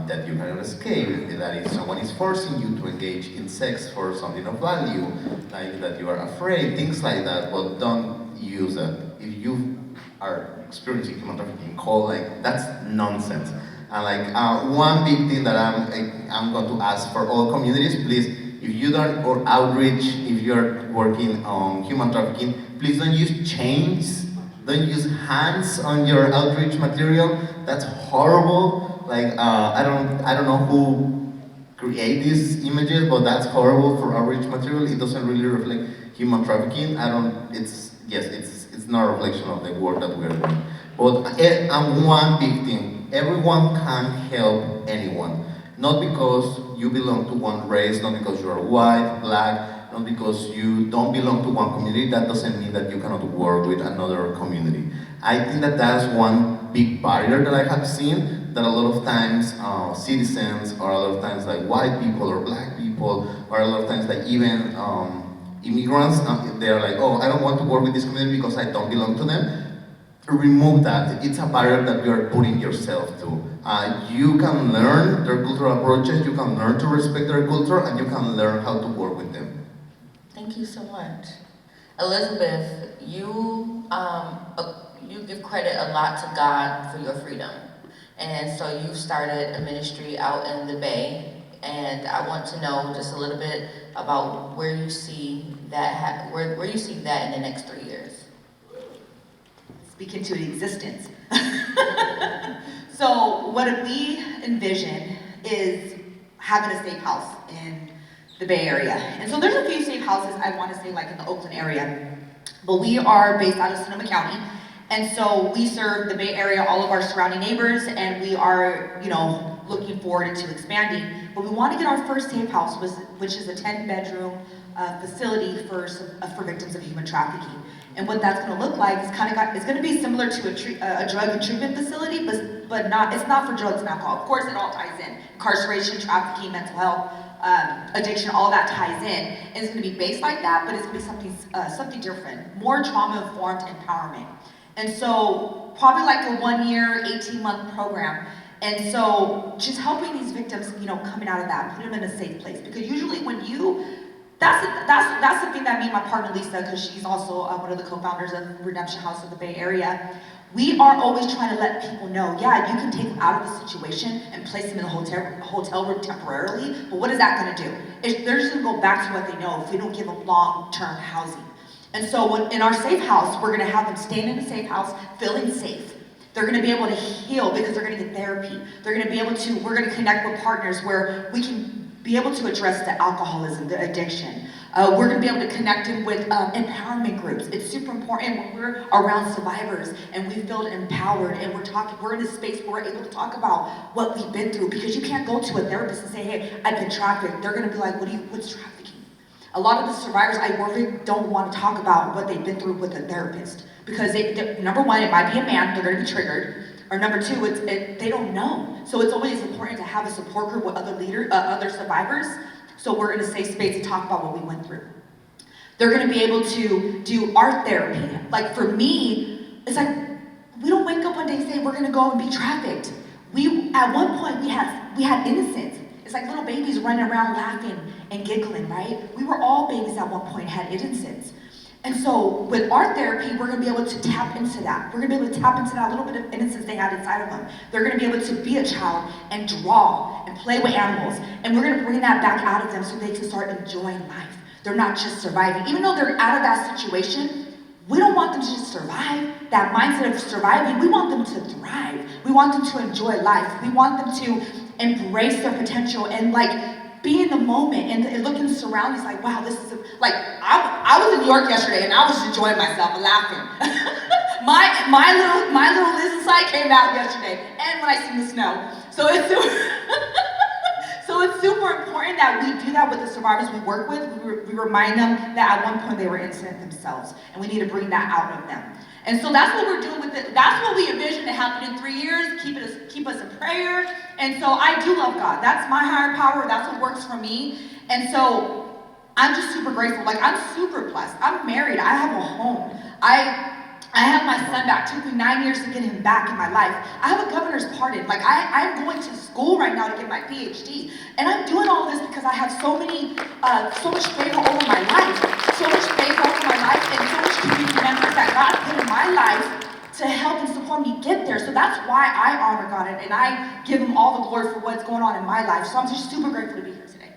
S4: that you cannot escape, that if someone is forcing you to engage in sex for something of value, like that you are afraid, things like that, but don't use it. If you are experiencing human trafficking, call, like, that's nonsense. And like, one big thing that I'm going to ask for all communities, please, if you don't, or outreach, if you're working on human trafficking, please don't use chains, don't use hands on your outreach material. That's horrible. Like, I don't know who create these images, but that's horrible for outreach material. It doesn't really reflect human trafficking. It's not a reflection of the work that we're doing. But and one big thing, everyone can help anyone. Not because you belong to one race, not because you are white, black, not because you don't belong to one community, that doesn't mean that you cannot work with another community. I think that that's one big barrier that I have seen, that a lot of times citizens, or a lot of times like white people or black people, or a lot of times like even immigrants, they're like, oh, I don't want to work with this community because I don't belong to them. Remove that. It's a barrier that you are putting yourself to. You can learn their cultural approaches, you can learn to respect their culture, and you can learn how to work with them.
S1: Thank you so much. Elizabeth, you give credit a lot to God for your freedom. And so you started a ministry out in the Bay, and I want to know just a little bit about where you see that where you see that in the next 3 years.
S2: Speak into existence. So what we envision is having a safe house in the Bay Area. And so there's a few safe houses, I want to say, like in the Oakland area, but we are based out of Sonoma County. And so we serve the Bay Area, all of our surrounding neighbors, and we are, looking forward to expanding. But we want to get our first safe house, which is a 10-bedroom facility for victims of human trafficking. And what that's going to look like is it's going to be similar to a drug and treatment facility, but it's not for drugs and alcohol. Of course, it all ties in: incarceration, trafficking, mental health, addiction, all that ties in. And it's going to be based like that, but it's going to be something different, more trauma-informed empowerment. And so probably like a 1-year, 18-month program. And so just helping these victims, coming out of that, putting them in a safe place. Because usually when that's the thing that me and my partner Lisa, because she's also one of the co-founders of Redemption House of the Bay Area, we are always trying to let people know, yeah, you can take them out of the situation and place them in a hotel room temporarily, but what is that going to do? They're just going to go back to what they know if we don't give them long-term housing. And so in our safe house, we're going to have them staying in a safe house, feeling safe. They're going to be able to heal because they're going to get therapy. We're going to connect with partners where we can be able to address the alcoholism, the addiction. We're going to be able to connect them with empowerment groups. It's super important when we're around survivors and we feel empowered and we're in a space where we're able to talk about what we've been through, because you can't go to a therapist and say, hey, I've been trafficked. They're going to be like, what's trafficking? A lot of the survivors I work with don't want to talk about what they've been through with a therapist, because number one, it might be a man, they're going to be triggered, or number two, they don't know. So it's always important to have a support group with other survivors, so we're in a safe space to talk about what we went through. They're going to be able to do art therapy. Like for me, it's like, we don't wake up one day and say we're going to go and be trafficked. At one point, we had innocence. It's like little babies running around laughing and giggling, right? We were all babies at one point, had innocence. And so with art therapy, we're going to be able to tap into that. We're going to be able to tap into that little bit of innocence they had inside of them. They're going to be able to be a child and draw and play with animals. And we're going to bring that back out of them so they can start enjoying life. They're not just surviving. Even though they're out of that situation, we don't want them to just survive. That mindset of surviving, we want them to thrive. We want them to enjoy life. We want them to embrace their potential and be in the moment and look in the surroundings like, wow, this is I was in New York yesterday and I was enjoying myself and laughing. my little Liz inside came out yesterday, and when I seen the snow. So it's super important that we do that with the survivors we work with. We remind them that at one point they were innocent themselves, and we need to bring that out of them. And so that's what we're doing with it. That's what we envision to happen in 3 years. Keep us in prayer. And so I do love God. That's my higher power. That's what works for me. And so I'm just super grateful. I'm super blessed. I'm married. I have a home. I have my son back. It took me 9 years to get him back in my life. I have a governor's pardon. I'm going to school right now to get my PhD. And I'm doing all this because I have so much favor over my life. So much favor over my life, and so much community members that God put in my life to help and support me get there. So that's why I honor God, and I give him all the glory for what's going on in my life. So I'm just super grateful to be here today.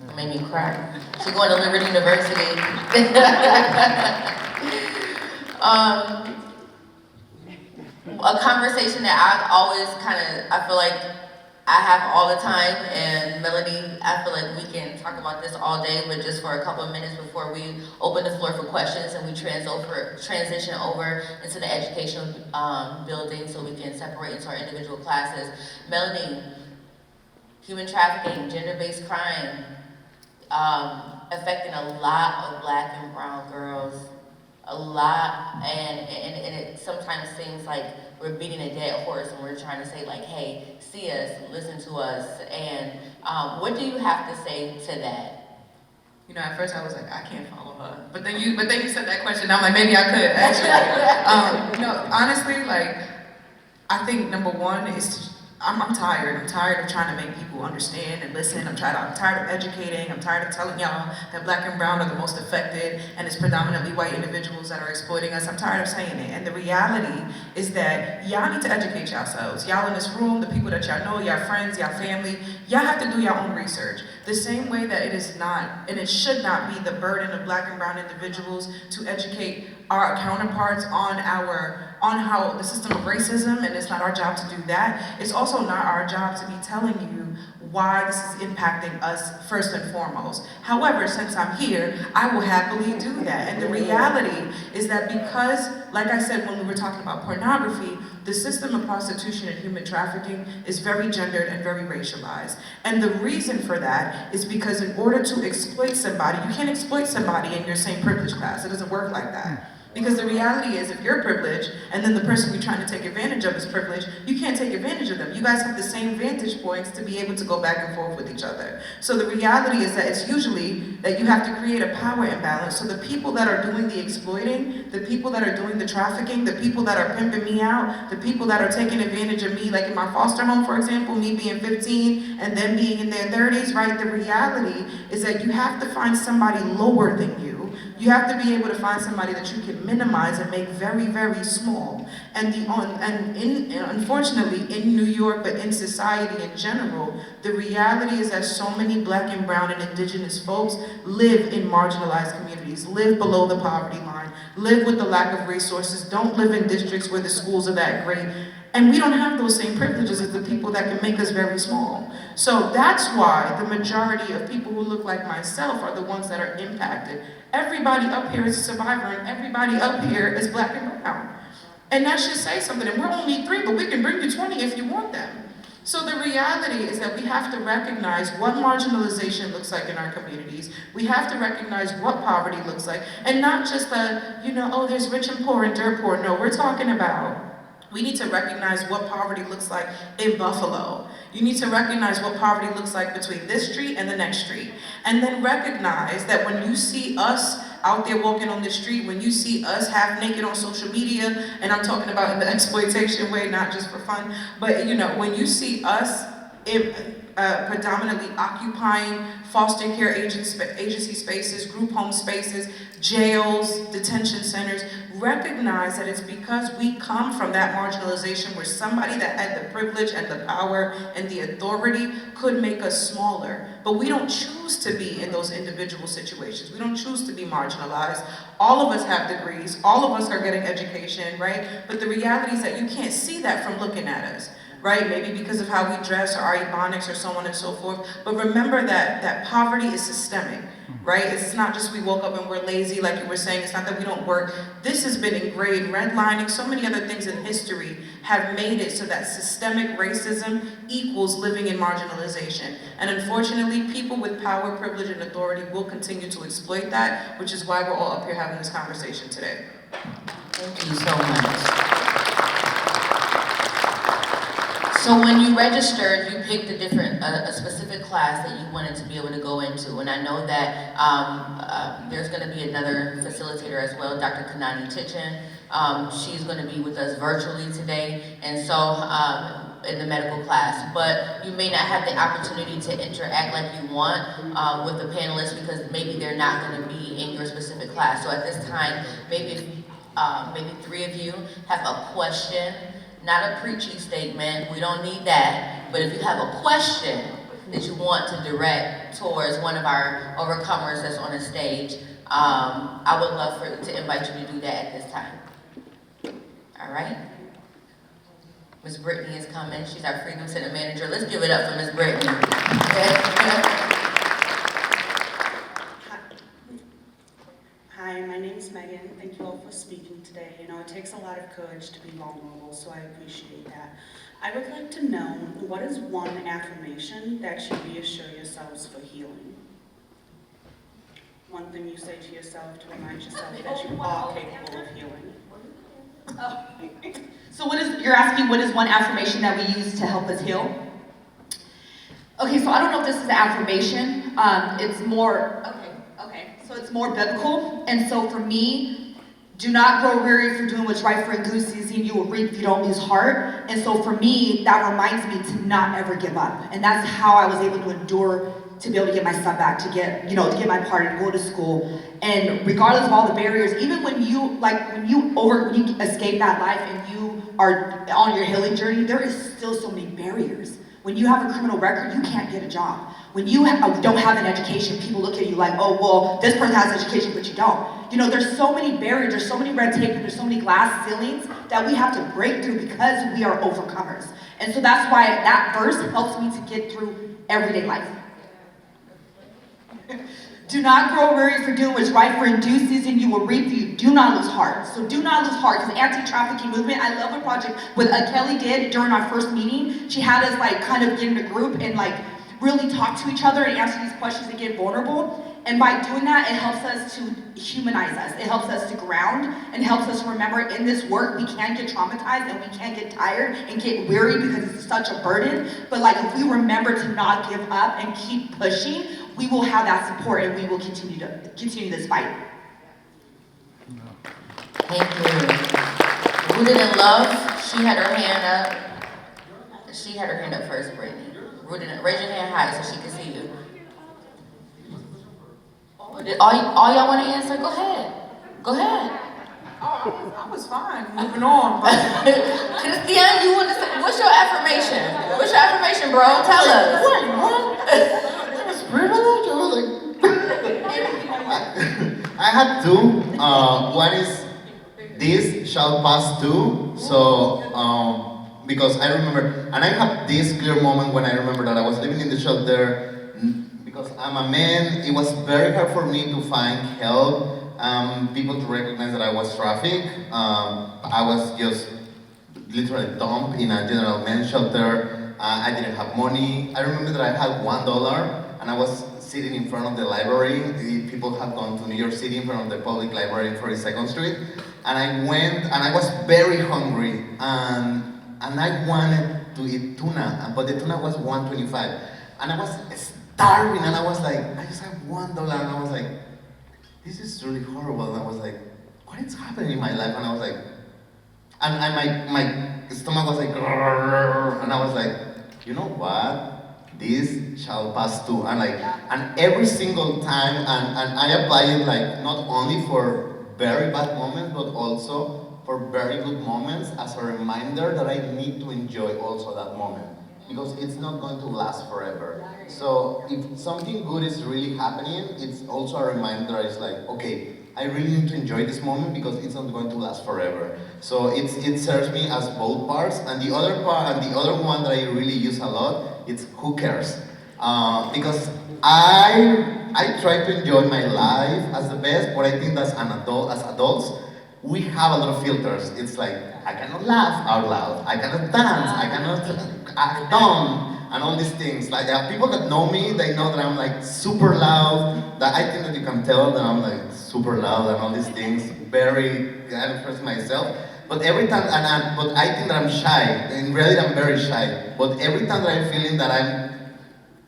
S1: It made me cry. She's going to Liberty University. A conversation that I feel like I have all the time, and Melanie, I feel like we can talk about this all day, but just for a couple of minutes before we open the floor for questions and we transition over into the educational building so we can separate into our individual classes. Melanie, human trafficking, gender-based crime, affecting a lot of Black and brown girls, a lot, and it sometimes seems like we're beating a dead horse and we're trying to say like, hey, see us, listen to us, and what do you have to say to that?
S3: You know, at first I was like, I can't follow her. But then you said that question, I'm like, maybe I could, actually. No, honestly, like, I think number one is, I'm tired. I'm tired of trying to make people understand and listen. I'm tired of educating. I'm tired of telling y'all that Black and brown are the most affected and it's predominantly white individuals that are exploiting us. I'm tired of saying it. And the reality is that y'all need to educate yourselves. Y'all in this room, the people that y'all know, y'all friends, y'all family, y'all have to do your own research. The same way that it is not, and it should not be the burden of Black and brown individuals to educate our counterparts on how the system of racism, and it's not our job to do that. It's also not our job to be telling you why this is impacting us first and foremost. However, since I'm here, I will happily do that. And the reality is that because, like I said when we were talking about pornography, the system of prostitution and human trafficking is very gendered and very racialized. And the reason for that is because in order to exploit somebody, you can't exploit somebody in your same privilege class. It doesn't work like that. Because the reality is, if you're privileged, and then the person you're trying to take advantage of is privileged, you can't take advantage of them. You guys have the same vantage points to be able to go back and forth with each other. So the reality is that it's usually that you have to create a power imbalance. So the people that are doing the exploiting, the people that are doing the trafficking, the people that are pimping me out, the people that are taking advantage of me, like in my foster home, for example, me being 15 and them being in their 30s, right? The reality is that you have to find somebody lower than you. You have to be able to find somebody that you can minimize and make very, very small. And unfortunately, in New York, but in society in general, the reality is that so many Black and brown and indigenous folks live in marginalized communities, live below the poverty line, live with the lack of resources, don't live in districts where the schools are that great. And we don't have those same privileges as the people that can make us very small. So that's why the majority of people who look like myself are the ones that are impacted. Everybody up here is a survivor, and everybody up here is Black and brown. And that should say something. And we're only 3, but we can bring you 20 if you want them. So the reality is that we have to recognize what marginalization looks like in our communities. We have to recognize what poverty looks like. And not just oh, there's rich and poor and dirt poor. No, we're talking about, we need to recognize what poverty looks like in Buffalo. You need to recognize what poverty looks like between this street and the next street. And then recognize that when you see us out there walking on the street, when you see us half naked on social media, and I'm talking about in the exploitation way, not just for fun, but when you see us predominantly occupying foster care agency spaces, group home spaces, jails, detention centers, recognize that it's because we come from that marginalization where somebody that had the privilege and the power and the authority could make us smaller. But we don't choose to be in those individual situations. We don't choose to be marginalized. All of us have degrees. All of us are getting education, right? But the reality is that you can't see that from looking at us. Right? Maybe because of how we dress or our ebonics or so on and so forth. But remember that poverty is systemic, right? It's not just we woke up and we're lazy, like you were saying. It's not that we don't work. This has been engraved. Redlining, so many other things in history have made it so that systemic racism equals living in marginalization. And unfortunately, people with power, privilege, and authority will continue to exploit that, which is why we're all up here having this conversation today.
S1: Thank you so much. So when you registered, you picked a specific class that you wanted to be able to go into, and I know that there's going to be another facilitator as well, Dr. Kanani Titchen. She's going to be with us virtually today, and so in the medical class, but you may not have the opportunity to interact like you want with the panelists because maybe they're not going to be in your specific class. So at this time, maybe 3 of you have a question. Not a preachy statement, we don't need that, but if you have a question that you want to direct towards one of our overcomers that's on the stage, I would love to invite you to do that at this time. All right? Miss Brittany is coming. She's our Freedom Center manager. Let's give it up for Miss Brittany.
S5: Hi, my name is Megan. Thank you all for speaking today. You know, it takes a lot of courage to be vulnerable, so I appreciate that. I would like to know, what is one affirmation that you reassure yourselves for healing? One thing you say to yourself to remind yourself that you are capable of healing.
S2: Oh. So you're asking what is one affirmation that we use to help us heal? Okay, so I don't know if this is an affirmation. It's more, okay. So it's more biblical. And so for me, do not grow weary for doing what's right, for in due season you will reap if you don't lose heart. And so for me, that reminds me to not ever give up. And that's how I was able to endure to be able to get my son back, to get my part and go to school. And regardless of all the barriers, even when you escape that life and you are on your healing journey, there is still so many barriers. When you have a criminal record, you can't get a job. When you don't have an education, people look at you like, oh, well, this person has education, but you don't. You know, there's so many barriers, there's so many red tape, and there's so many glass ceilings that we have to break through because we are overcomers. And so that's why that verse helps me to get through everyday life. Do not grow weary for doing what's right, for in due season you will reap if you do not lose heart. So do not lose heart, because anti-trafficking movement, I love a project what Kelly did during our first meeting. She had us kind of get in a group and really talk to each other and answer these questions and get vulnerable. And by doing that, it helps us to humanize us. It helps us to ground and helps us to remember in this work we can get traumatized and we can get tired and get weary because it's such a burden. But if we remember to not give up and keep pushing, we will have that support and we will continue this fight.
S1: Thank you. Rooted in Love, she had her hand up. She had her hand up first, Brittany. Raise your hand high so she can see you. All y'all want to answer? Go ahead. Go ahead.
S3: Oh, I was fine. Moving on.
S1: Christian, you want to say, what's your affirmation? What's your affirmation, bro? Tell us.
S4: What? That's privilege? I was I had two. One is, this shall pass too. So, because I remember, and I have this clear moment when I remember that I was living in the shelter. Because I'm a man, it was very hard for me to find help, people to recognize that I was trafficked. I was just literally dumped in a general men's shelter. I didn't have money. I remember that I had $1 and I was sitting in front of the library. People have gone to New York City in front of the public library in 42nd Street. And I went and I was very hungry and I wanted to eat tuna, but the tuna was $1.25. And I was starving, and I was like, I just have $1, and I was like, this is really horrible. And I was like, what is happening in my life? And I was like, and my stomach was like, and I was like, you know what? This shall pass too. And every single time, and I apply it not only for very bad moments, but also for very good moments as a reminder that I need to enjoy also that moment. Because it's not going to last forever. So if something good is really happening, it's also a reminder. It's okay, I really need to enjoy this moment because it's not going to last forever. So it serves me as both parts. And the other part, and the other one that I really use a lot, it's who cares? Because I try to enjoy my life as the best, but I think that as adults, we have a lot of filters. It's I cannot laugh out loud, I cannot dance, I cannot act dumb, and all these things. People that know me, they know that I'm super loud, that I think that you can tell that I'm super loud and all these things, I express myself. But every time, but I think that I'm shy, in reality I'm very shy, but every time that I'm feeling that I'm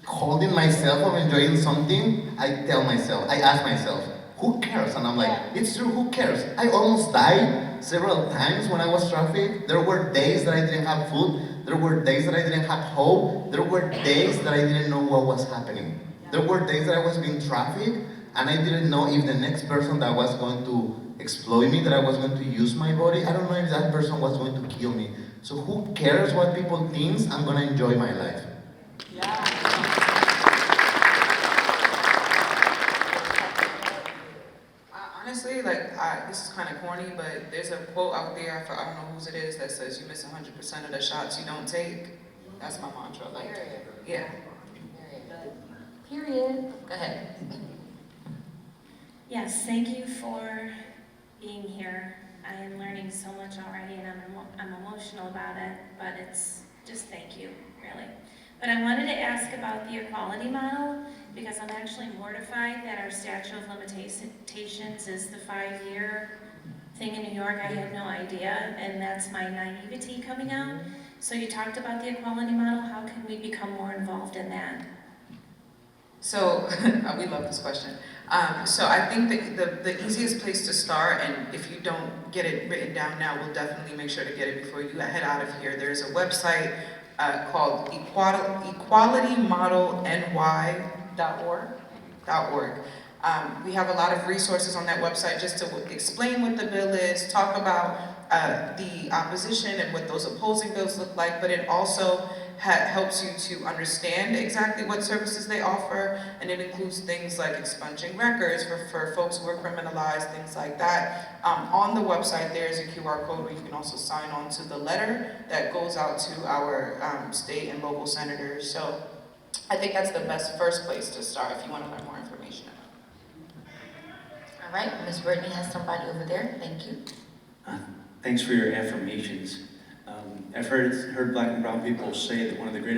S4: holding myself or enjoying something, I tell myself, I ask myself, who cares? And I'm it's true, who cares? I almost died several times when I was trafficked. There were days that I didn't have food. There were days that I didn't have hope. There were days that I didn't know what was happening. There were days that I was being trafficked and I didn't know if the next person that was going to exploit me, that I was going to use my body, I don't know if that person was going to kill me. So who cares what people think? I'm going to enjoy my life.
S3: Honestly, this is kind of corny, but there's a quote out there, I don't know whose it is, that says you miss 100% of the shots you don't take. That's my mantra, like, yeah.
S1: Period. Go ahead.
S6: Yes, thank you for being here. I am learning so much already, and I'm emotional about it, but it's just thank you, really. But I wanted to ask about the equality model, because I'm actually mortified that our statute of limitations is the 5-year thing in New York. I had no idea, and that's my naivety coming out. So you talked about the equality model. How can we become more involved in that?
S3: So, we love this question. So I think the easiest place to start, and if you don't get it written down now, we'll definitely make sure to get it before you head out of here. There's a website called equalitymodelny.org. We have a lot of resources on that website just to explain what the bill is, talk about the opposition and what those opposing bills look like, but it also helps you to understand exactly what services they offer, and it includes things like expunging records for folks who are criminalized, things like that. On the website there is a QR code where you can also sign on to the letter that goes out to our state and local senators. So I think that's the best first place to start if you want to learn more information about it.
S1: All right, Ms. Brittany has somebody over there. Thank you.
S7: Thanks for your affirmations. I've heard Black and brown people say that one of the greatest